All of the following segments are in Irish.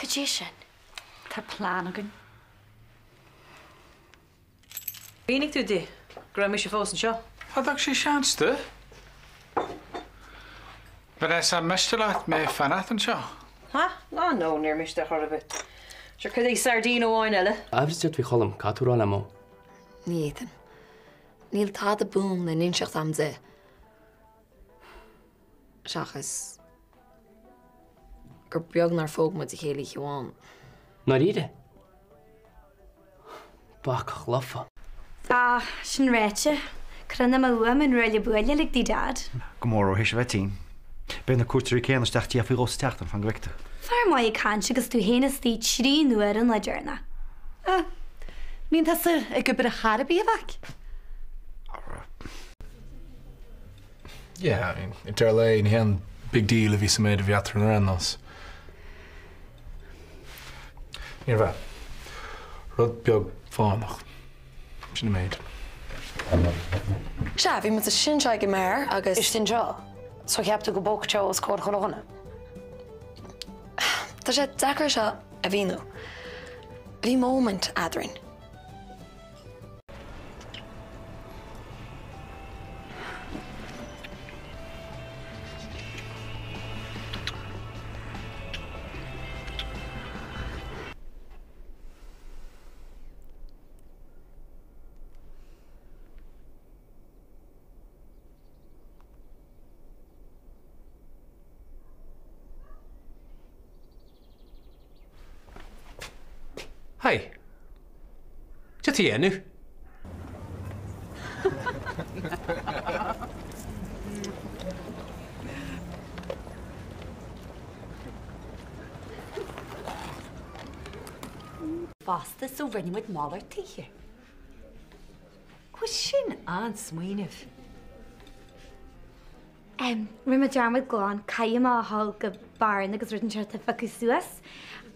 Cogéisian. Tá plán agan. Bínig tú di, gra mi sé fós an seo. Hadach sé seansta? But as I'm mistelaat me fanat an seo. Ha? No, near mis de chorbe. Sure could they sardine wine ella? Abris dut vi cholam, catúrán am ó. Ní éan. Níl tá a bún na ninseach am dé. Seachas. Gur beagnar fóg mu I chéala chiúán. Ná ide? Bach lafa. Sin réite, crunna má uam an roiile buile lig dí dad. Gomorro his vetín. Ben na cuairtaí céanna steachtaí a fí rós teachtan fan gwichta. Far mai can agus tú hénas tí trí nuair an leidirna. Nín tá ag go bit a charabí a bhac. Yeah, I mean, it's LA and he had a big deal if he's made of yatra and us. Here, Rod Bjog Farnach. She's made. Se, bhí mu a sin se go méir agus sin seo, so cheapta go bóg teo os cóir choróna. Tá sé dechar seo a bhíú. Bhí moment adrin. Hi. Just here, nu. Fasta so rinne with málar tíe. Chus sin an smuoineh. Rimime dearmid gláán caiim á hall go barn agus rutan seirta facu suas.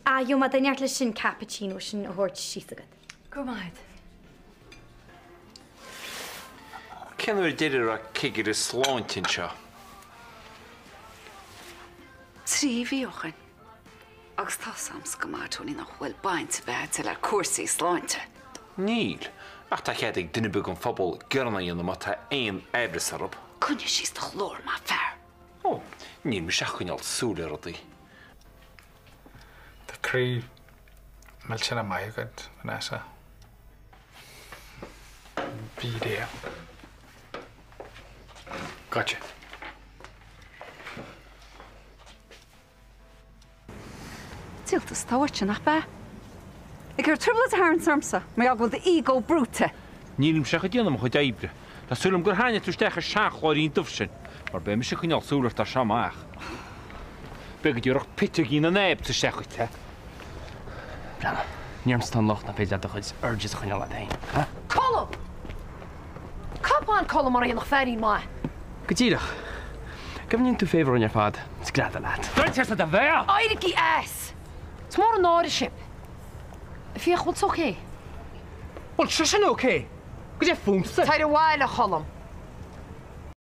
A jo ma daart lei sin cappuccino sin a hort síagad. Go maid. Kennar deidir a cigir is sláintin seo. Trí bhíochan. Agus tá sams go máúí nach bhfuil baint bheit le cuasaí sláinte. Níl, ach tá chead ag duine bug an fphobal gurna dhéanana má tá aon ebris arab. Cunne síos do chlór má fearr. Ó, níl me seach chuineál súla rudaí. The crew Melchina Mayagad, Vanessa. Video. Gotcha. Tiltas táhairte nach be. Ag gur tribla a an samsa, mé agfuil de ego brúte. Nílim seach a dhéanam chu daibre. Tásúlam gur háine tú stecha seaachláirín dufsin, mar be me se chuineál súlar tá seaach. Begad dúach pitte gí na néb tú sechuite. Brana, níorm stan loch na féidir a chuid urges chuine le dain. Colm! Capán colm mar nach ferín mai. Go tíirech. Gafn tú féidir an ar fad, is glad a lad. Dúirt te a bheith! Aidigí es! It's mór an áiriship. Fíoch bhil soché. Well, sin okay. Go dé fúmsa. Taid a bhhaile cholam.